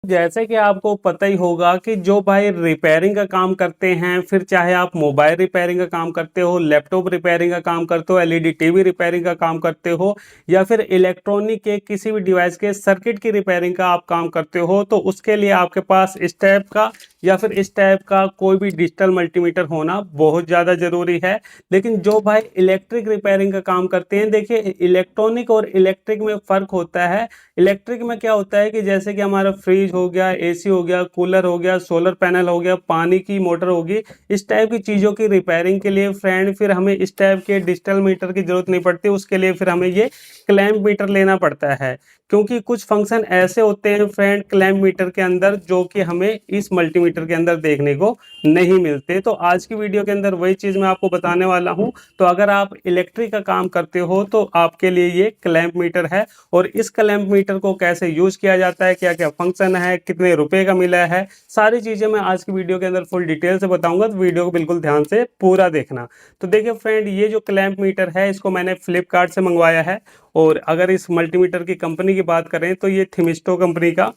जैसे कि आपको पता ही होगा कि जो भाई रिपेयरिंग का काम करते हैं, फिर चाहे आप मोबाइल रिपेयरिंग का काम करते हो, लैपटॉप रिपेयरिंग का काम करते हो, एलईडी टीवी रिपेयरिंग का काम करते हो, या फिर इलेक्ट्रॉनिक के किसी भी डिवाइस के सर्किट की रिपेयरिंग का आप काम करते हो, तो उसके लिए आपके पास इस टाइप का या फिर इस टाइप का कोई भी डिजिटल मल्टीमीटर होना बहुत ज़्यादा ज़रूरी है। लेकिन जो भाई इलेक्ट्रिक रिपेयरिंग का काम करते हैं, देखिए इलेक्ट्रॉनिक और इलेक्ट्रिक में फ़र्क होता है। इलेक्ट्रिक में क्या होता है कि जैसे कि हमारा फ्रिज हो गया, एसी हो गया, कूलर हो गया, सोलर पैनल हो गया, पानी की मोटर होगी, इस टाइप की चीज़ों की रिपेयरिंग के लिए फ्रेंड फिर हमें इस टाइप के डिजिटल मीटर की ज़रूरत नहीं पड़ती। उसके लिए फिर हमें ये क्लैंप मीटर लेना पड़ता है, क्योंकि कुछ फंक्शन ऐसे होते हैं फ्रेंड क्लैंप मीटर के अंदर जो कि हमें इस मल्टीमीटर के अंदर देखने को नहीं मिलते। तो आज की वीडियो के अंदर वही चीज़ मैं आपको बताने वाला हूँ। तो अगर आप इलेक्ट्रिक का काम करते हो तो आपके लिए ये क्लैंप मीटर है, और इस क्लैंप मीटर को कैसे यूज किया जाता है, क्या क्या फंक्शन है, कितने रुपए का मिला है, सारी चीजें मैं आज की वीडियो के अंदर फुल डिटेल से बताऊंगा। तो वीडियो को बिल्कुल ध्यान से पूरा देखना। तो देखिए फ्रेंड, ये जो क्लैंप मीटर है इसको मैंने फ्लिपकार्ट से मंगवाया है। और अगर इस मल्टीमीटर की कंपनी की बात करें तो ये थिमिस्टो कंपनी का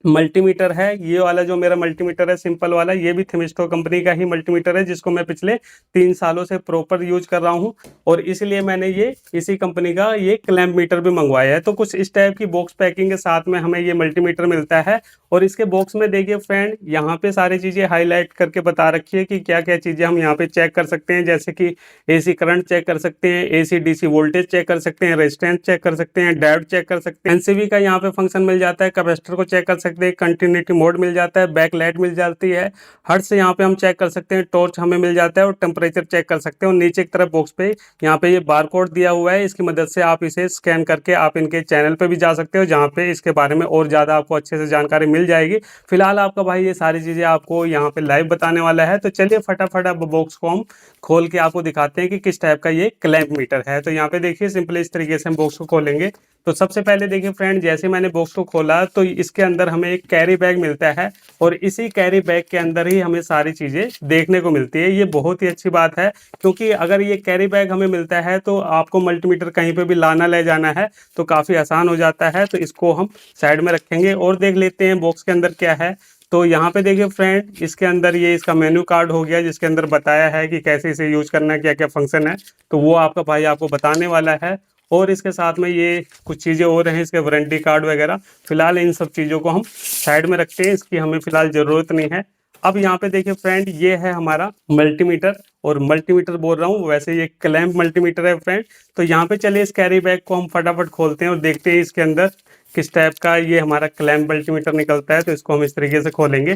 मल्टीमीटर है। ये वाला जो मेरा मल्टीमीटर है सिंपल वाला, ये भी थिमिस्टो कंपनी का ही मल्टीमीटर है, जिसको मैं पिछले 3 सालों से प्रॉपर यूज कर रहा हूँ। और इसलिए मैंने ये इसी कंपनी का ये क्लैंप मीटर भी मंगवाया है। तो कुछ इस टाइप की बॉक्स पैकिंग के साथ में हमें ये मल्टीमीटर मिलता है। और इसके बॉक्स में देखिए फ्रेंड, यहाँ पे सारी चीज़ें हाईलाइट करके बता रखी है कि क्या क्या चीज़ें हम यहाँ पे चेक कर सकते हैं। जैसे कि एसी करंट चेक कर सकते हैं, एसी डीसी वोल्टेज चेक कर सकते हैं, रेजिस्टेंस चेक कर सकते हैं, डायोड चेक कर सकते हैं, एनसीवी का यहाँ पे फंक्शन मिल जाता है, कैपेसिटर को चेक कर सकते हैं, कंटिन्यूटी मोड मिल जाता है, बैक लाइट मिल जाती है, हर्ट्ज से यहाँ पे हम चेक कर सकते हैं, टॉर्च हमें मिल जाता है, और टेम्परेचर चेक कर सकते हैं। और नीचे की तरफ बॉक्स पे यहाँ पे ये बार कोड दिया हुआ है, इसकी मदद से आप इसे स्कैन करके आप इनके चैनल पे भी जा सकते हो, जहाँ पे इसके बारे में और ज़्यादा आपको अच्छे से जानकारी मिल जाएगी। फिलहाल आपका भाई ये सारी चीज़ें आपको यहाँ पे लाइव बताने वाला है। तो चलिए फटाफट अब बॉक्स को हम खोल के आपको दिखाते हैं कि किस टाइप का ये क्लैंप मीटर है। तो यहाँ पे देखिए सिंपली इस तरीके से हम बॉक्स को खोलेंगे। तो सबसे पहले देखिए फ्रेंड, जैसे मैंने बॉक्स को खोला तो इसके अंदर हमें एक कैरी बैग मिलता है, और इसी कैरी बैग के अंदर ही हमें सारी चीज़ें देखने को मिलती है। ये बहुत ही अच्छी बात है, क्योंकि अगर ये कैरी बैग हमें मिलता है तो आपको मल्टीमीटर कहीं पे भी लाना ले जाना है तो काफ़ी आसान हो जाता है। तो इसको हम साइड में रखेंगे और देख लेते हैं बॉक्स के अंदर क्या है। तो यहाँ पे देखिए फ्रेंड, इसके अंदर ये इसका मेन्यू कार्ड हो गया, जिसके अंदर बताया है कि कैसे इसे यूज करना है, क्या क्या फंक्शन है। तो वो आपका भाई आपको बताने वाला है। और इसके साथ में ये कुछ चीज़ें और हैं, इसके वारंटी कार्ड वगैरह। फिलहाल इन सब चीज़ों को हम साइड में रखते हैं, इसकी हमें फिलहाल ज़रूरत नहीं है। अब यहाँ पे देखिए फ्रेंड, ये है हमारा मल्टीमीटर, और मल्टीमीटर बोल रहा हूँ, वैसे ये क्लैंप मल्टीमीटर है फ्रेंड। तो यहाँ पे चलिए इस कैरी बैग को हम फटाफट खोलते हैं और देखते हैं इसके अंदर किस टाइप का ये हमारा क्लैंप मल्टीमीटर निकलता है। तो इसको हम इस तरीके से खोलेंगे।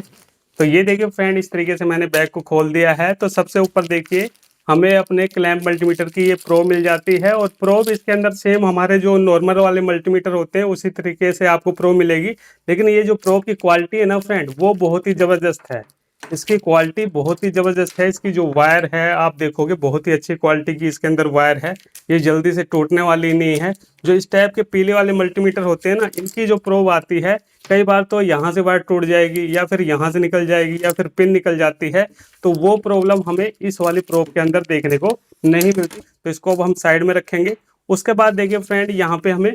तो ये देखिए फ्रेंड, इस तरीके से मैंने बैग को खोल दिया है। तो सबसे ऊपर देखिए हमें अपने क्लैंप मल्टीमीटर की ये प्रो मिल जाती है, और प्रो भी इसके अंदर सेम हमारे जो नॉर्मल वाले मल्टीमीटर होते हैं उसी तरीके से आपको प्रो मिलेगी। लेकिन ये जो प्रो की क्वालिटी है ना फ्रेंड, वो बहुत ही ज़बरदस्त है। इसकी क्वालिटी बहुत ही ज़बरदस्त है। इसकी जो वायर है आप देखोगे, बहुत ही अच्छी क्वालिटी की इसके अंदर वायर है, ये जल्दी से टूटने वाली नहीं है। जो इस टाइप के पीले वाले मल्टीमीटर होते हैं ना, इनकी जो प्रोब आती है, कई बार तो यहाँ से वायर टूट जाएगी, या फिर यहाँ से निकल जाएगी, या फिर पिन निकल जाती है। तो वो प्रॉब्लम हमें इस वाली प्रोब के अंदर देखने को नहीं मिलती। तो इसको अब हम साइड में रखेंगे। उसके बाद देखिए फ्रेंड, यहाँ पे हमें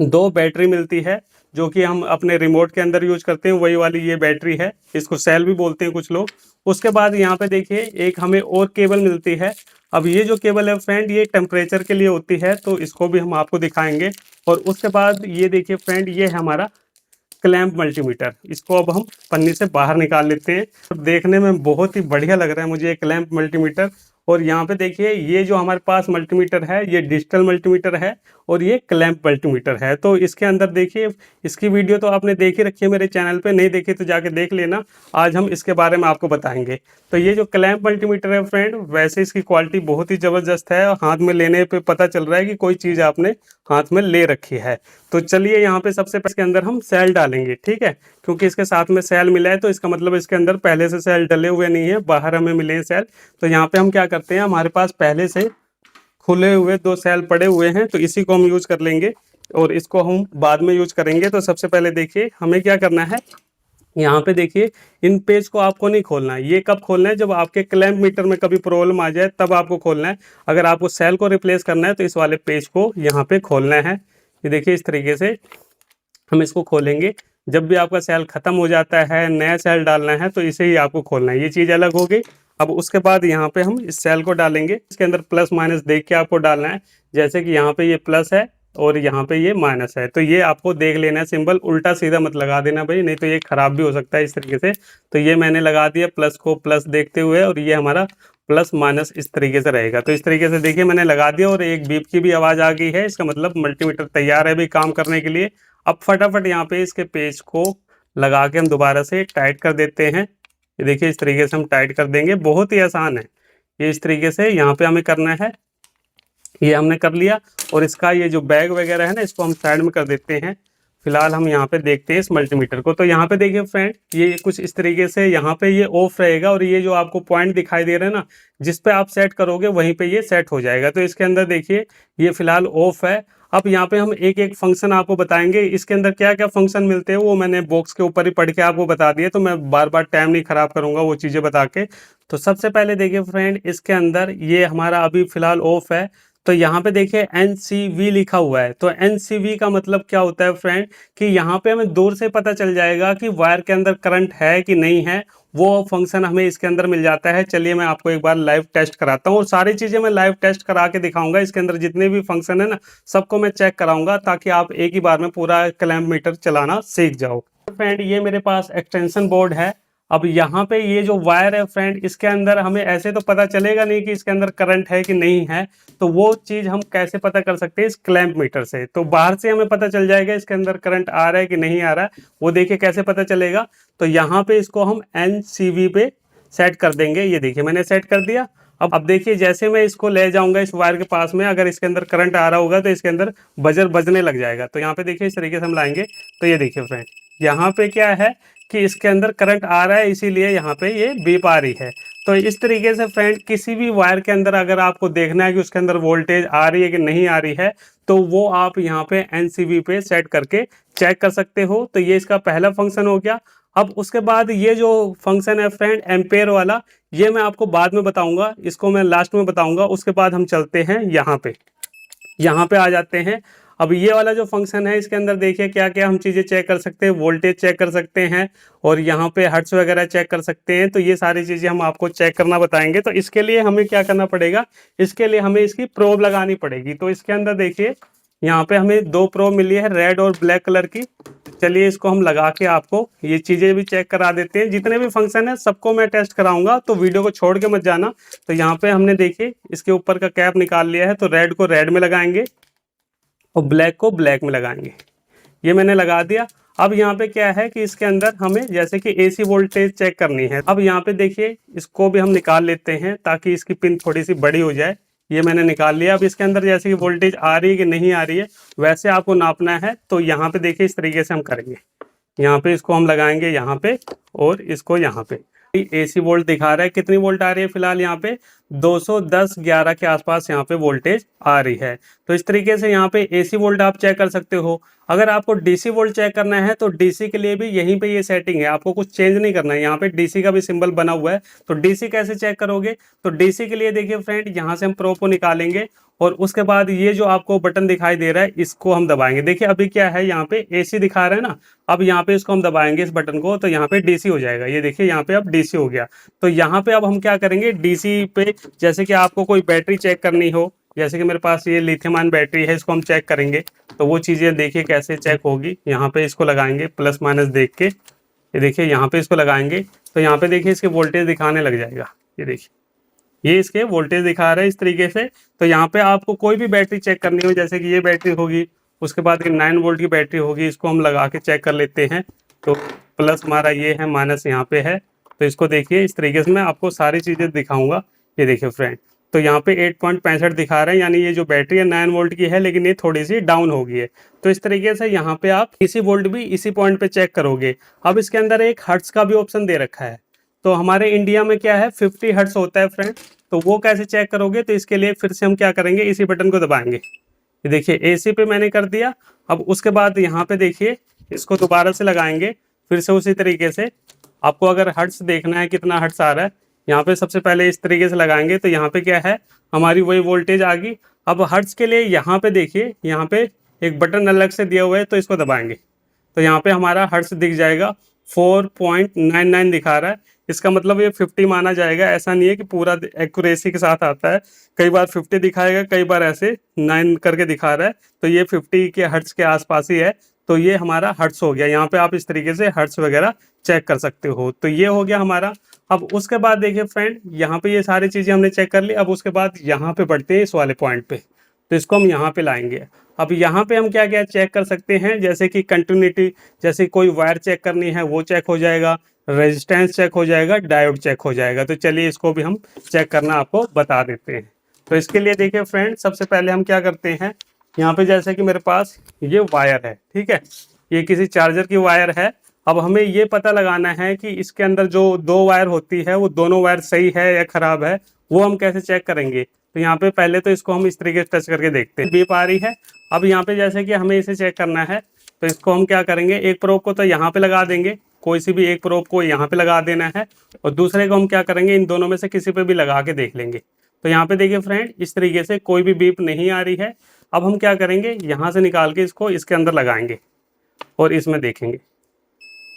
2 बैटरी मिलती है, जो कि हम अपने रिमोट के अंदर यूज करते हैं, वही वाली ये बैटरी है। इसको सेल भी बोलते हैं कुछ लोग। उसके बाद यहाँ पे देखिए एक हमें और केबल मिलती है। अब ये जो केबल है फ्रेंड, ये टेम्परेचर के लिए होती है, तो इसको भी हम आपको दिखाएंगे। और उसके बाद ये देखिए फ्रेंड, ये है हमारा क्लैंप मल्टीमीटर। इसको अब हम पन्नी से बाहर निकाल लेते हैं। तो देखने में बहुत ही बढ़िया लग रहा है मुझे ये क्लैंप मल्टीमीटर। और यहाँ पे देखिए, ये जो हमारे पास मल्टीमीटर है ये डिजिटल मल्टीमीटर है, और ये क्लैंप मल्टीमीटर है। तो इसके अंदर देखिए, इसकी वीडियो तो आपने देख ही रखी है मेरे चैनल पे, नहीं देखी तो जाके देख लेना। आज हम इसके बारे में आपको बताएंगे। तो ये जो क्लैंप मल्टीमीटर है फ्रेंड, वैसे इसकी क्वालिटी बहुत ही ज़बरदस्त है, और हाथ में लेने पे पता चल रहा है कि कोई चीज़ आपने हाथ में ले रखी है। तो चलिए यहाँ पे सबसे पहले इसके अंदर हम सेल डालेंगे, ठीक है। क्योंकि इसके साथ में सेल मिला है, तो इसका मतलब इसके अंदर पहले से सेल डले हुए नहीं है, बाहर हमें मिले हैं सेल। तो यहाँ पे हम क्या करते हैं, हमारे पास पहले से खुले हुए 2 सेल पड़े हुए हैं, तो इसी को हम यूज कर लेंगे, और इसको हम बाद में यूज करेंगे। तो सबसे पहले देखिए हमें क्या करना है, यहाँ पे देखिए इन पेज को आपको नहीं खोलना है। ये कब खोलना है, जब आपके क्लैंप मीटर में कभी प्रॉब्लम आ जाए तब आपको खोलना है। अगर आपको सेल को रिप्लेस करना है तो इस वाले पेज को यहाँ पे खोलना है। ये देखिए इस तरीके से हम इसको खोलेंगे। जब भी आपका सेल खत्म हो जाता है, नया सेल डालना है, तो इसे ही आपको खोलना है। ये चीज़ अलग हो गई। अब उसके बाद यहाँ पे हम इस सेल को डालेंगे, इसके अंदर प्लस माइनस देख के आपको डालना है। जैसे कि यहाँ पे ये प्लस है और यहाँ पे ये माइनस है, तो ये आपको देख लेना है सिंबल, उल्टा सीधा मत लगा देना भाई, नहीं तो ये खराब भी हो सकता है इस तरीके से। तो ये मैंने लगा दिया प्लस को प्लस देखते हुए, और ये हमारा प्लस माइनस इस तरीके से रहेगा। तो इस तरीके से देखिए मैंने लगा दिया और एक बीप की भी आवाज़ आ गई है, इसका मतलब मल्टीमीटर तैयार है भी काम करने के लिए। अब फटाफट यहाँ पे इसके पेज को लगा के हम दोबारा से टाइट कर देते हैं। ये देखिए इस तरीके से हम टाइट कर देंगे, बहुत ही आसान है ये। इस तरीके से यहाँ पे हमें करना है, ये हमने कर लिया। और इसका ये जो बैग वगैरह है ना, इसको हम साइड में कर देते हैं। फिलहाल हम यहाँ पे देखते हैं इस मल्टीमीटर को। तो यहाँ पे देखिए फ्रेंड, ये कुछ इस तरीके से यहाँ पे ये ऑफ रहेगा, और ये जो आपको पॉइंट दिखाई दे रहा है ना, जिस पे आप सेट करोगे वहीं पे ये सेट हो जाएगा। तो इसके अंदर देखिए ये फिलहाल ऑफ है। अब यहाँ पे हम एक एक फंक्शन आपको बताएंगे, इसके अंदर क्या क्या फंक्शन मिलते हैं वो मैंने बॉक्स के ऊपर ही पढ़ के आपको बता दिया, तो मैं बार बार टाइम नहीं खराब करूंगा वो चीज़ें बता के। तो सबसे पहले देखिए फ्रेंड, इसके अंदर ये हमारा अभी फिलहाल ऑफ है। तो यहाँ पे देखिए NCV लिखा हुआ है। तो NCV का मतलब क्या होता है फ्रेंड, कि यहाँ पे हमें दूर से पता चल जाएगा कि वायर के अंदर करंट है कि नहीं है, वो फंक्शन हमें इसके अंदर मिल जाता है। चलिए मैं आपको एक बार लाइव टेस्ट कराता हूँ, और सारी चीज़ें मैं लाइव टेस्ट करा के दिखाऊंगा। इसके अंदर जितने भी फंक्शन है ना, सबको मैं चेक कराऊंगा, ताकि आप एक ही बार में पूरा क्लैंप मीटर चलाना सीख जाओ। फ्रेंड ये मेरे पास एक्सटेंशन बोर्ड है। अब यहाँ पे ये जो वायर है फ्रेंड, इसके अंदर हमें ऐसे तो पता चलेगा नहीं कि इसके अंदर करंट है कि नहीं है, तो वो चीज़ हम कैसे पता कर सकते हैं, इस क्लैंप मीटर से। तो बाहर से हमें पता चल जाएगा इसके अंदर करंट आ रहा है कि नहीं आ रहा है, वो देखिए कैसे पता चलेगा। तो यहाँ पे इसको हम NCV पे सेट कर देंगे। ये देखिए मैंने सेट कर दिया। अब देखिए जैसे मैं इसको ले जाऊंगा इस वायर के पास में, अगर इसके अंदर करंट आ रहा होगा तो इसके अंदर बजर बजने लग जाएगा। तो यहाँ पे देखिए इस तरीके से हम लाएंगे, तो ये देखिए फ्रेंड, यहाँ पे क्या है कि इसके अंदर करंट आ रहा है, इसीलिए यहाँ पे ये बीप आ रही है। तो इस तरीके से फ्रेंड, किसी भी वायर के अंदर अगर आपको देखना है कि उसके अंदर वोल्टेज आ रही है कि नहीं आ रही है, तो वो आप यहाँ पे NCV पे सेट करके चेक कर सकते हो। तो ये इसका पहला फंक्शन हो गया। अब उसके बाद ये जो फंक्शन है फ्रेंड एम्पेयर वाला, ये मैं आपको बाद में बताऊंगा, इसको मैं लास्ट में बताऊंगा। उसके बाद हम चलते हैं यहाँ पे आ जाते हैं। अब ये वाला जो फंक्शन है, इसके अंदर देखिए क्या क्या हम चीज़ें चेक कर सकते हैं, वोल्टेज चेक कर सकते हैं, और यहाँ पे हर्ट्ज वगैरह चेक कर सकते हैं। तो ये सारी चीज़ें हम आपको चेक करना बताएंगे। तो इसके लिए हमें क्या करना पड़ेगा, इसके लिए हमें इसकी प्रोब लगानी पड़ेगी। तो इसके अंदर देखिए यहाँ पे हमें 2 प्रोब मिली है, रेड और ब्लैक कलर की। चलिए इसको हम लगा के आपको ये चीज़ें भी चेक करा देते हैं। जितने भी फंक्शन है सबको मैं टेस्ट कराऊंगा, तो वीडियो को छोड़ के मत जाना। तो यहाँ पे हमने देखिए इसके ऊपर का कैप निकाल लिया है, तो रेड को रेड में लगाएंगे और ब्लैक को ब्लैक में लगाएंगे। ये मैंने लगा दिया। अब यहाँ पे क्या है कि इसके अंदर हमें जैसे कि AC वोल्टेज चेक करनी है। अब यहाँ पे देखिए इसको भी हम निकाल लेते हैं, ताकि इसकी पिन थोड़ी सी बड़ी हो जाए। ये मैंने निकाल लिया। अब इसके अंदर जैसे कि वोल्टेज आ रही है कि नहीं आ रही है, वैसे आपको नापना है। तो यहाँ पे देखिए इस तरीके से हम करेंगे, यहाँ पे इसको हम लगाएंगे यहाँ पे, और इसको यहाँ पे। AC वोल्ट दिखा रहा है, कितनी वोल्ट आ रही है फिलहाल यहाँ पे 210-11 के आसपास यहाँ पे वोल्टेज आ रही है। तो इस तरीके से यहाँ पे AC वोल्ट आप चेक कर सकते हो। अगर आपको DC वोल्ट चेक करना है, तो DC के लिए भी यहीं पे ये सेटिंग है, आपको कुछ चेंज नहीं करना है। यहाँ पे DC का भी सिंबल बना हुआ है। तो DC कैसे चेक करोगे, तो DC के लिए देखिए फ्रेंड, यहाँ से हम प्रो को निकालेंगे, और उसके बाद ये जो आपको बटन दिखाई दे रहा है, इसको हम दबाएंगे। देखिए अभी क्या है, यहाँ पे AC दिखा रहा है ना, अब यहाँ पे इसको हम दबाएंगे इस बटन को, तो यहाँ पे DC हो जाएगा। ये देखिए यहाँ पे अब DC हो गया। तो यहाँ पे अब हम क्या करेंगे, DC पे जैसे कि आपको कोई बैटरी चेक करनी हो, जैसे कि मेरे पास ये लिथियम आयन बैटरी है, इसको हम चेक करेंगे। तो वो चीज़ें देखिए कैसे चेक होगी। यहाँ पे इसको लगाएंगे प्लस माइनस देख के, ये देखिए यहाँ पे इसको लगाएंगे, तो यहाँ पे देखिए इसके वोल्टेज दिखाने लग जाएगा। ये देखिए ये इसके वोल्टेज दिखा रहा है इस तरीके से। तो यहाँ पे आपको कोई भी बैटरी चेक करनी हो, जैसे कि ये बैटरी होगी, उसके बाद 9 वोल्ट की बैटरी होगी, इसको हम लगा के चेक कर लेते हैं। तो प्लस हमारा ये है, माइनस यहाँ पे है। तो इसको देखिए इस तरीके से मैं आपको सारी चीज़ें दिखाऊंगा। ये देखिए फ्रेंड, तो यहाँ पे 8.65 दिखा रहे हैं, यानी ये जो बैटरी है 9 वोल्ट की है, लेकिन ये थोड़ी सी डाउन हो गई है। तो इस तरीके से यहाँ पे आप इसी वोल्ट भी इसी पॉइंट पे चेक करोगे। अब इसके अंदर एक हर्ट्ज का भी ऑप्शन दे रखा है। तो हमारे इंडिया में क्या है 50 हर्ट्ज होता है फ्रेंड। तो वो कैसे चेक करोगे, तो इसके लिए फिर से हम क्या करेंगे, इसी बटन को दबाएंगे। ये देखिए AC पे मैंने कर दिया। अब उसके बाद यहाँ पे देखिए इसको दोबारा से लगाएंगे, फिर से उसी तरीके से। आपको अगर हर्ट्ज देखना है कितना हर्ट्ज आ रहा है, यहाँ पे सबसे पहले इस तरीके से लगाएंगे, तो यहाँ पे क्या है, हमारी वही वोल्टेज आ गई। अब हर्ट्ज के लिए यहाँ पे देखिए, यहाँ पे एक बटन अलग से दिया हुआ है, तो इसको दबाएंगे। तो यहाँ पे हमारा हर्ट्ज दिख जाएगा 4.99 दिखा रहा है। इसका मतलब ये 50 माना जाएगा। ऐसा नहीं है कि पूरा एक्यूरेसी के साथ आता है, कई बार 50 दिखाएगा, कई बार ऐसे 9 करके दिखा रहा है। तो ये 50 के हर्ट्ज के आसपास ही है। तो ये हमारा हर्ट्ज हो गया। यहाँ पे आप इस तरीके से हर्ट्ज वगैरह चेक कर सकते हो। तो ये हो गया हमारा। अब उसके बाद देखिए फ्रेंड, यहाँ पे ये सारी चीज़ें हमने चेक कर ली। अब उसके बाद यहाँ पे बढ़ते हैं इस वाले पॉइंट पे। तो इसको हम यहाँ पे लाएंगे। अब यहाँ पे हम क्या क्या चेक कर सकते हैं, जैसे कि कंटिन्यूटी, जैसे कोई वायर चेक करनी है वो चेक हो जाएगा, रेजिस्टेंस चेक हो जाएगा, डायोड चेक हो जाएगा। तो चलिए इसको भी हम चेक करना आपको बता देते हैं। तो इसके लिए देखिए फ्रेंड, सबसे पहले हम क्या करते हैं, यहाँ पे जैसे कि मेरे पास ये वायर है, ठीक है, ये किसी चार्जर की वायर है। अब हमें ये पता लगाना है कि इसके अंदर जो दो वायर होती है वो दोनों वायर सही है या खराब है, वो हम कैसे चेक करेंगे। तो यहाँ पे पहले तो इसको हम इस तरीके से टच करके देखते हैं, बीप आ रही है। अब यहाँ पे जैसे कि हमें इसे चेक करना है, तो इसको हम क्या करेंगे, एक प्रोब को तो यहाँ पे लगा देंगे, कोई सी भी एक प्रोब को यहाँ पे लगा देना है, और दूसरे को हम क्या करेंगे, इन दोनों में से किसी पे भी लगा के देख लेंगे। तो यहाँ पे देखिए फ्रेंड, इस तरीके से कोई भी बीप नहीं आ रही है। अब हम क्या करेंगे, यहाँ से निकाल के इसको इसके अंदर लगाएंगे और इसमें देखेंगे,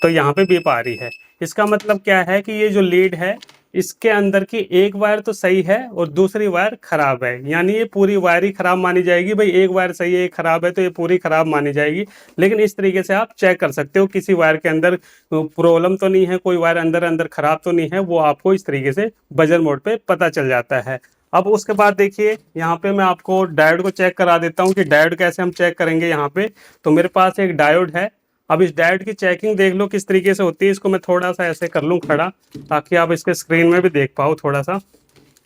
तो यहाँ पे बीप आ रही है। इसका मतलब क्या है कि ये जो लीड है, इसके अंदर की एक वायर तो सही है और दूसरी वायर खराब है, यानी ये पूरी वायर ही खराब मानी जाएगी। भाई एक वायर सही है, एक खराब है, तो ये पूरी खराब मानी जाएगी। लेकिन इस तरीके से आप चेक कर सकते हो, किसी वायर के अंदर प्रॉब्लम तो नहीं है, कोई वायर अंदर अंदर खराब तो नहीं है, वो आपको इस तरीके से बजर मोड पे पता चल जाता है। अब उसके बाद देखिए, यहाँ पे मैं आपको डायोड को चेक करा देता हूँ कि डायोड कैसे हम चेक करेंगे। यहाँ पे तो मेरे पास एक डायोड है। अब इस डायोड की चेकिंग देख लो किस तरीके से होती है। इसको मैं थोड़ा सा ऐसे कर लूँ खड़ा, ताकि आप इसके स्क्रीन में भी देख पाओ। थोड़ा सा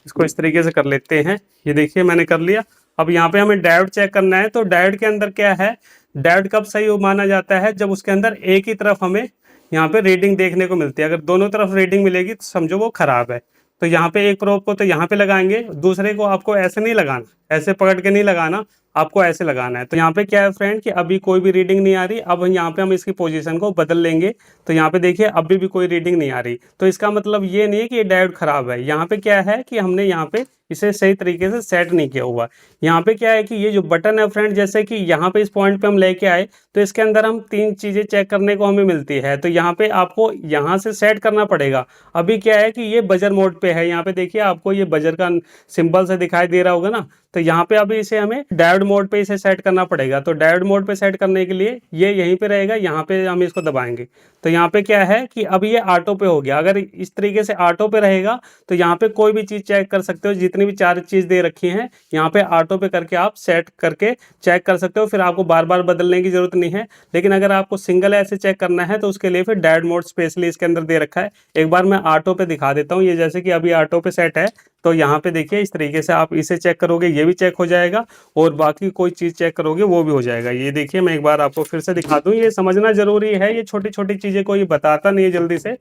इसको इस तरीके से कर लेते हैं। ये देखिए मैंने कर लिया। अब यहाँ पे हमें डायोड चेक करना है। तो डायोड के अंदर क्या है, डायोड कब सही माना जाता है, जब उसके अंदर एक ही तरफ हमें यहाँ पे रीडिंग देखने को मिलती है। अगर दोनों तरफ रीडिंग मिलेगी तो समझो वो खराब है। तो यहाँ पे एक प्रोब को तो यहाँ पे लगाएंगे, दूसरे को आपको ऐसे नहीं लगाना, ऐसे पकड़ के नहीं लगाना, आपको ऐसे लगाना है। तो यहाँ पे क्या है फ्रेंड कि अभी कोई भी रीडिंग नहीं आ रही। अब यहाँ पे हम इसकी पोजीशन को बदल लेंगे। तो यहाँ पे देखिए अभी भी कोई रीडिंग नहीं आ रही। तो इसका मतलब ये नहीं है कि ये डायोड खराब है। यहाँ पे क्या है कि हमने यहाँ पे इसे सही तरीके से सेट नहीं किया हुआ। यहाँ पे क्या है कि ये जो बटन है फ्रेंड, जैसे कि यहाँ पे इस पॉइंट पे हम लेके आए, तो इसके अंदर हम तीन चीजें चेक करने को हमें मिलती है। तो यहाँ पे आपको यहाँ से सेट करना पड़ेगा। अभी क्या है कि ये बजर मोड पे है। यहाँ पे देखिए आपको ये बजर का सिंबल से दिखाई दे रहा होगा ना। तो यहाँ पे अभी इसे हमें डायोड मोड पे इसे सेट करना पड़ेगा। तो डायोड मोड पे सेट करने के लिए ये यहीं पे रहेगा, यहाँ पे हम इसको दबाएंगे। तो यहाँ पे क्या है कि अब ये ऑटो पे हो गया। अगर इस तरीके से ऑटो पे रहेगा तो यहाँ पे कोई भी चीज चेक कर सकते हो। जितनी भी चार चीज दे रखी हैं यहाँ पे ऑटो पे करके आप सेट करके चेक कर सकते हो। फिर आपको बार बार बदलने की जरूरत नहीं है। लेकिन अगर आपको सिंगल ऐसे चेक करना है तो उसके लिए फिर डायोड मोड स्पेशली इसके अंदर दे रखा है। एक बार मैं ऑटो पे दिखा देता हूँ। ये जैसे कि अभी ऑटो पे सेट है, तो यहाँ पे देखिए इस तरीके से आप इसे चेक करोगे, ये भी चेक हो जाएगा, और बाकी कोई चीज चेक करोगे वो भी हो जाएगा। ये देखिए मैं एक बार आपको फिर से दिखा दूं। ये समझना जरूरी है, ये छोटी छोटी चीजें को ये बताता नहीं है जल्दी से।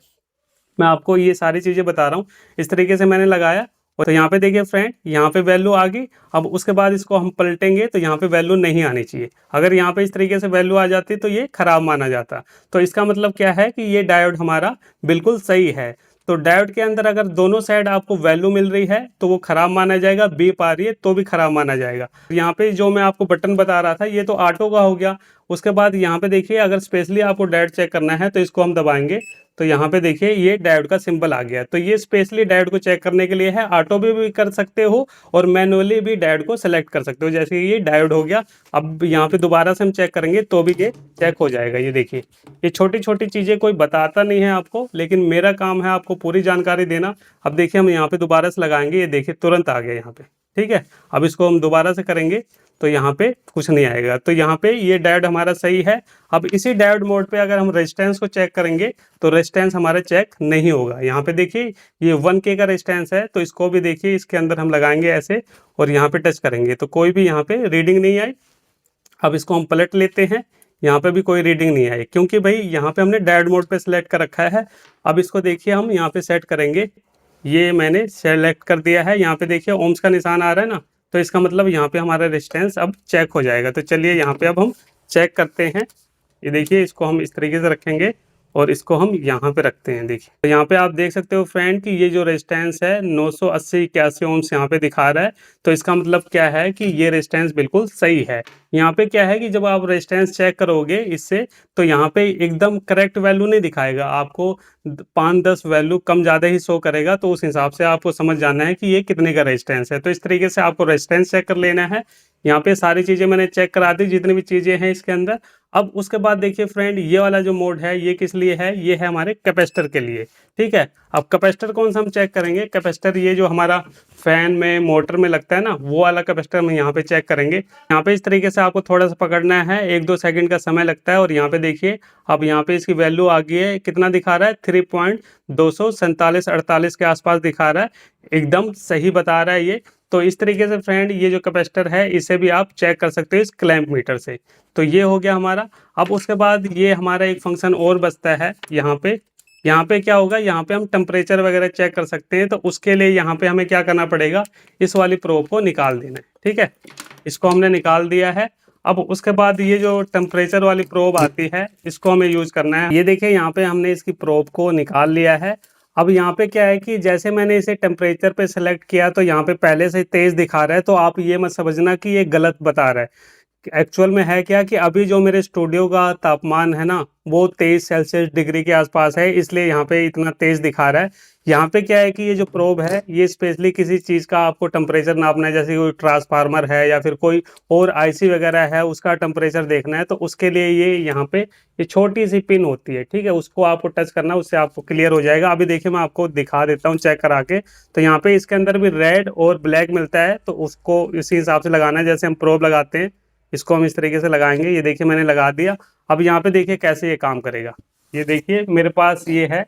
मैं आपको ये सारी चीजें बता रहा हूँ। इस तरीके से मैंने लगाया, और तो यहाँ पे देखिए फ्रेंड, यहाँ पे वैल्यू आ गई। अब उसके बाद इसको हम पलटेंगे तो यहाँ पे वैल्यू नहीं आनी चाहिए। अगर यहाँ पे इस तरीके से वैल्यू आ जाती तो ये खराब माना जाता। तो इसका मतलब क्या है कि ये डायोड हमारा बिल्कुल सही है। तो डायोड के अंदर अगर दोनों साइड आपको वैल्यू मिल रही है तो वो खराब माना जाएगा, बीप आ रही है तो भी खराब माना जाएगा। यहाँ पे जो मैं आपको बटन बता रहा था ये तो ऑटो का हो गया। उसके बाद यहाँ पे देखिए अगर स्पेशली आपको डायोड चेक करना है तो इसको हम दबाएंगे, तो यहाँ पे देखिए ये डायोड का सिंबल आ गया। तो ये स्पेशली डायोड को चेक करने के लिए है। ऑटो भी कर सकते हो और मैनुअली भी डायोड को सेलेक्ट कर सकते हो। जैसे ये डायोड हो गया। अब यहाँ पे दोबारा से हम चेक करेंगे तो भी ये चेक हो जाएगा। ये देखिए, ये छोटी छोटी चीजें कोई बताता नहीं है आपको, लेकिन मेरा काम है आपको पूरी जानकारी देना। अब देखिए हम यहाँ पे दोबारा से लगाएंगे, ये देखिए तुरंत आ गया यहाँ पे, ठीक है। अब इसको हम दोबारा से करेंगे तो यहाँ पे कुछ नहीं आएगा। तो यहाँ पे ये डायोड हमारा सही है। अब इसी डायोड मोड पे अगर हम रेजिस्टेंस को चेक करेंगे तो रेजिस्टेंस हमारा चेक नहीं होगा। यहाँ पे देखिए ये 1K का रेजिस्टेंस है। तो इसको भी देखिए इसके अंदर हम लगाएंगे ऐसे और यहाँ पे टच करेंगे तो कोई भी यहाँ पे रीडिंग नहीं आई। अब इसको हम पलट लेते हैं, यहाँ पे भी कोई रीडिंग नहीं आई, क्योंकि भाई यहाँ पे हमने डायोड मोड पे सिलेक्ट कर रखा है। अब इसको देखिए हम यहाँ पे सेट करेंगे। ये मैंने सेलेक्ट कर दिया है। यहाँ पे देखिए ओम्स का निशान आ रहा है ना, तो इसका मतलब यहाँ पे हमारा रेजिस्टेंस अब चेक हो जाएगा। तो चलिए यहाँ पे अब हम चेक करते हैं। ये देखिए इसको हम इस तरीके से रखेंगे और इसको हम यहाँ पे रखते हैं। देखिए तो यहाँ पे आप देख सकते हो फ्रेंड कि ये जो रेजिस्टेंस है 980-81 ओम्स यहाँ पे दिखा रहा है। तो इसका मतलब क्या है कि ये रेजिस्टेंस बिल्कुल सही है। यहाँ पे क्या है कि जब आप रेजिस्टेंस चेक करोगे इससे, तो यहाँ पे एकदम करेक्ट वैल्यू नहीं दिखाएगा आपको, 5-10 वैल्यू कम ज़्यादा ही शो करेगा। तो उस हिसाब से आपको समझ जाना है कि ये कितने का रेजिस्टेंस है। तो इस तरीके से आपको रेजिस्टेंस चेक कर लेना है। यहाँ पे सारी चीज़ें मैंने चेक करा दी, जितनी भी चीज़ें हैं इसके अंदर। अब उसके बाद देखिए फ्रेंड, ये वाला जो मोड है ये किस लिए है, ये है हमारे कैपेसिटर के लिए। ठीक है, अब कैपेसिटर कौन सा हम चेक करेंगे, कैपेसिटर ये जो हमारा फैन में मोटर में लगता है ना, वो वाला कैपेसिटर हम यहाँ पे चेक करेंगे। यहाँ पे इस तरीके से आपको थोड़ा सा पकड़ना है, 1-2 सेकंड का समय लगता है। और यहाँ पे देखिए अब यहाँ पे इसकी वैल्यू आ गई है, कितना दिखा रहा है 3.247-48 के आसपास दिखा रहा है, एकदम सही बता रहा है ये। तो इस तरीके से फ्रेंड ये जो कैपेसिटर है इसे भी आप चेक कर सकते हो इस क्लैंप मीटर से। तो ये हो गया हमारा। अब उसके बाद ये हमारा एक फंक्शन और बचता है यहाँ पे। यहाँ पे क्या होगा, यहाँ पे हम टेम्परेचर वगैरह चेक कर सकते हैं। तो उसके लिए यहाँ पे हमें क्या करना पड़ेगा, इस वाली प्रोब को निकाल देना है। ठीक है, इसको हमने निकाल दिया है। अब उसके बाद ये जो टेम्परेचर वाली प्रोब आती है इसको हमें यूज करना है। ये देखिए यहाँ पे हमने इसकी प्रोब को निकाल लिया है। अब यहाँ पे क्या है कि जैसे मैंने इसे टेम्परेचर पे सेलेक्ट किया तो यहाँ पे पहले से तेज दिखा रहा है। तो आप ये मत समझना कि ये गलत बता रहा है। एक्चुअल में है क्या कि अभी जो मेरे स्टूडियो का तापमान है ना, वो 23 सेल्सियस डिग्री के आसपास है, इसलिए यहाँ पे इतना तेज दिखा रहा है। यहाँ पे क्या है कि ये जो प्रोब है ये स्पेशली किसी चीज़ का आपको टेम्परेचर नापना है, जैसे कोई ट्रांसफार्मर है या फिर कोई और आईसी वगैरह है, उसका टेम्परेचर देखना है। तो उसके लिए ये यहाँ पे ये छोटी सी पिन होती है, ठीक है, उसको आपको टच करना, उससे आपको क्लियर हो जाएगा। अभी देखिए मैं आपको दिखा देता हूँ चेक करा के। तो यहाँ पे इसके अंदर भी रेड और ब्लैक मिलता है, तो उसको इसी हिसाब से लगाना है जैसे हम प्रोब लगाते हैं। इसको हम इस तरीके से लगाएंगे। ये देखिए मैंने लगा दिया। अब यहाँ पे देखिए कैसे ये काम करेगा। ये देखिए मेरे पास ये है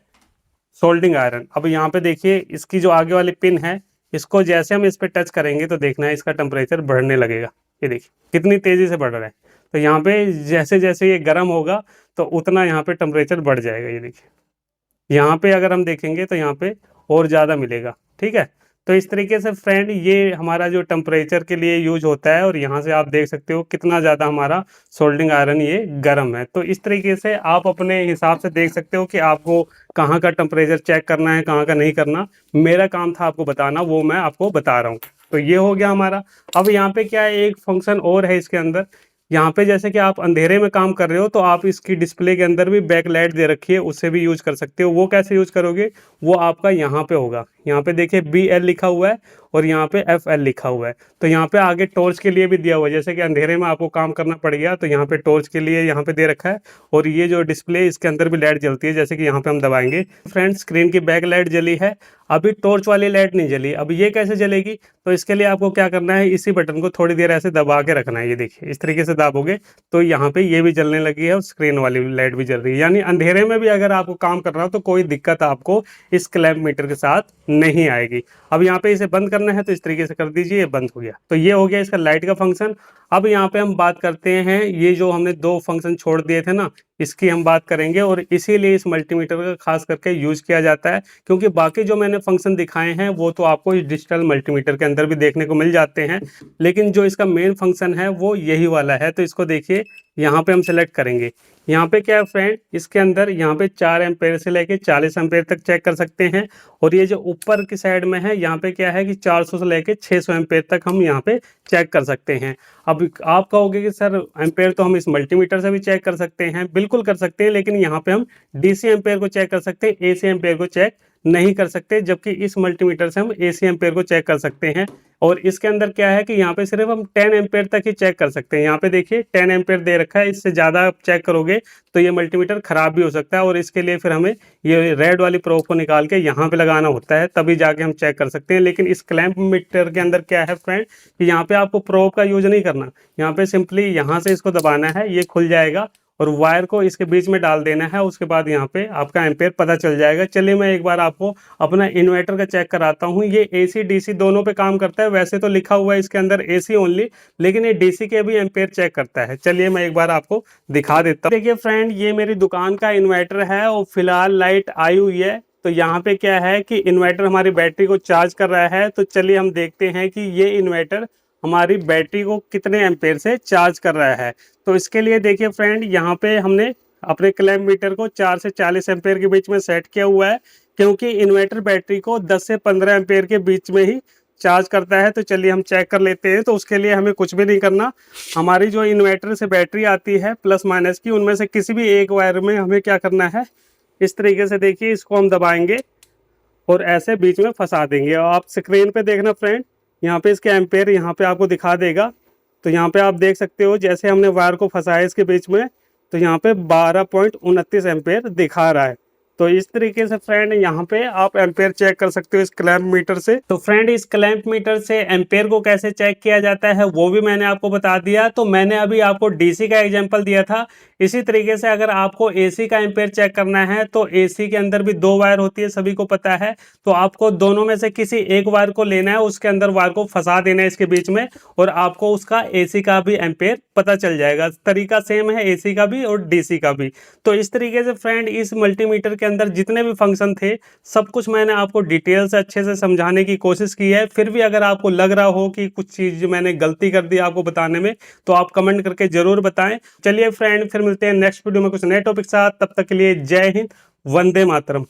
सोल्डिंग आयरन। अब यहाँ पे देखिए इसकी जो आगे वाली पिन है, इसको जैसे हम इस पे टच करेंगे तो देखना है इसका टेम्परेचर बढ़ने लगेगा। ये देखिए कितनी तेजी से बढ़ रहा है। तो यहाँ पे जैसे जैसे ये गर्म होगा तो उतना यहाँ पे टेम्परेचर बढ़ जाएगा। ये देखिए यहाँ पे अगर हम देखेंगे तो यहाँ पे और ज़्यादा मिलेगा। ठीक है, तो इस तरीके से फ्रेंड ये हमारा जो टेम्परेचर के लिए यूज होता है। और यहाँ से आप देख सकते हो कितना ज़्यादा हमारा सोल्डिंग आयरन ये गर्म है। तो इस तरीके से आप अपने हिसाब से देख सकते हो कि आपको कहाँ का टेम्परेचर चेक करना है, कहाँ का नहीं करना। मेरा काम था आपको बताना, वो मैं आपको बता रहा हूँ। तो ये हो गया हमारा। अब यहाँ पे क्या है, एक फंक्शन और है इसके अंदर। यहाँ पे जैसे कि आप अंधेरे में काम कर रहे हो तो आप इसकी डिस्प्ले के अंदर भी बैक लाइट दे रखी है, उससे भी यूज कर सकते हो। वो कैसे यूज करोगे, वो आपका यहाँ पे होगा। यहाँ पे देखिए BL लिखा हुआ है और यहाँ पे FL लिखा हुआ है। तो यहाँ पे आगे टॉर्च के लिए भी दिया हुआ है, जैसे कि अंधेरे में आपको काम करना पड़ गया तो यहाँ पे टॉर्च के लिए यहाँ पे दे रखा है। और ये जो डिस्प्ले इसके अंदर भी लाइट जलती है, जैसे कि यहाँ पे हम दबाएंगे फ्रेंड स्क्रीन की बैक लाइट जली है, अभी टॉर्च वाली लाइट नहीं जली। अब ये कैसे जलेगी, तो इसके लिए आपको क्या करना है, इसी बटन को थोड़ी देर ऐसे दबा के रखना है। ये देखिए इस तरीके से दाबोगे तो यहाँ पे ये भी जलने लगी है और स्क्रीन वाली लाइट भी जल रही है। यानी अंधेरे में भी अगर आपको काम करना हो तो कोई दिक्कत आपको इस क्लैंप मीटर के साथ नहीं आएगी। अब यहाँ पे इसे बंद करना है तो इस तरीके से कर दीजिए, ये बंद हो गया। तो ये हो गया इसका लाइट का फंक्शन। अब यहाँ पे हम बात करते हैं, ये जो हमने 2 फंक्शन छोड़ दिए थे ना, इसकी हम बात करेंगे। और इसीलिए इस मल्टीमीटर का खास करके यूज किया जाता है, क्योंकि बाकी जो मैंने फंक्शन दिखाए हैं वो तो आपको इस डिजिटल मल्टीमीटर के अंदर भी देखने को मिल जाते हैं, लेकिन जो इसका मेन फंक्शन है वो यही वाला है। तो इसको देखिए यहाँ पे हम सेलेक्ट करेंगे। यहाँ पे क्या है फ्रेंड, इसके अंदर यहाँ पे 4 एम्पेयर से लेके 40 एम्पेयर तक चेक कर सकते हैं। और ये जो ऊपर की साइड में है यहाँ पे क्या है कि 400 से लेके 600 एम्पेयर तक हम यहाँ पे चेक कर सकते हैं। अब आप कहोगे कि सर एम्पेयर तो हम इस मल्टीमीटर से भी चेक कर सकते हैं। बिल्कुल कर सकते हैं, लेकिन यहाँ पे हम DC एम्पेयर को चेक कर सकते हैं, AC एम्पेयर को चेक नहीं कर सकते। जबकि इस मल्टीमीटर से हम AC एम्पेयर को चेक कर सकते हैं। और इसके अंदर क्या है कि यहाँ पे सिर्फ हम 10 एम्पेयर तक ही चेक कर सकते हैं। यहाँ पे देखिए 10 एम्पेयर दे रखा है, इससे ज़्यादा आप चेक करोगे तो ये मल्टीमीटर खराब भी हो सकता है। और इसके लिए फिर हमें ये रेड वाली प्रोब को निकाल के यहाँ पे लगाना होता है, तभी जाके हम चेक कर सकते हैं। लेकिन इस क्लैंप मीटर के अंदर क्या है फ्रेंड कि यहाँ पे आपको प्रोब का यूज नहीं करना। यहाँ पे सिंपली यहाँ से इसको दबाना है, ये खुल जाएगा और वायर को इसके बीच में डाल देना है। उसके बाद यहाँ पे आपका एम्पेयर पता चल जाएगा। चलिए मैं एक बार आपको अपना इन्वर्टर का चेक कराता हूँ। ये AC DC दोनों पे काम करता है। वैसे तो लिखा हुआ है इसके अंदर AC ओनली, लेकिन ये DC के भी एम्पेयर चेक करता है। चलिए मैं एक बार आपको दिखा देता हूँ। देखिए फ्रेंड, ये मेरी दुकान का इन्वर्टर है और फिलहाल लाइट आई हुई है। तो यहाँ पे क्या है कि इन्वर्टर हमारी बैटरी को चार्ज कर रहा है। तो चलिए हम देखते हैं कि ये इन्वर्टर हमारी बैटरी को कितने एम्पेयर से चार्ज कर रहा है। तो इसके लिए देखिए फ्रेंड, यहाँ पे हमने अपने क्लैम्प मीटर को 4 से 40 एम्पेयर के बीच में सेट किया हुआ है, क्योंकि इन्वर्टर बैटरी को 10 से 15 एम्पेयर के बीच में ही चार्ज करता है। तो चलिए हम चेक कर लेते हैं। तो उसके लिए हमें कुछ भी नहीं करना, हमारी जो इन्वर्टर से बैटरी आती है प्लस माइनस की, उनमें से किसी भी एक वायर में हमें क्या करना है, इस तरीके से देखिए इसको हम दबाएंगे और ऐसे बीच में फंसा देंगे। और आप स्क्रीन पे देखना फ्रेंड, यहाँ पे इसके एम्पेयर यहाँ पे आपको दिखा देगा। तो यहाँ पे आप देख सकते हो जैसे हमने वायर को फंसाया इसके बीच में, तो यहाँ पे 12.29 एम्पेयर दिखा रहा है। तो इस तरीके से फ्रेंड यहाँ पे आप एम्पेयर चेक कर सकते हो इस क्लैम्प मीटर से। तो फ्रेंड इस क्लैम्प मीटर से एम्पेयर को कैसे चेक किया जाता है वो भी मैंने आपको बता दिया। तो मैंने अभी आपको डीसी का एग्जांपल दिया था, इसी तरीके से अगर आपको एसी का एम्पेयर चेक करना है तो एसी के अंदर भी 2 वायर होती है, सभी को पता है। तो आपको दोनों में से किसी एक वायर को लेना है, उसके अंदर वायर को फंसा देना है इसके बीच में, और आपको उसका एसी का भी एम्पेयर पता चल जाएगा। तरीका सेम है एसी का भी और डीसी का भी। तो इस तरीके से फ्रेंड इस मल्टीमीटर के अंदर जितने भी फंक्शन थे सब कुछ मैंने आपको डिटेल से अच्छे से समझाने की कोशिश की है। फिर भी अगर आपको लग रहा हो कि कुछ चीज मैंने गलती कर दी आपको बताने में, तो आप कमेंट करके जरूर बताएं। चलिए फ्रेंड, फिर मिलते हैं नेक्स्ट वीडियो में कुछ नए टॉपिक साथ। तब तक के लिए जय हिंद, वंदे मातरम।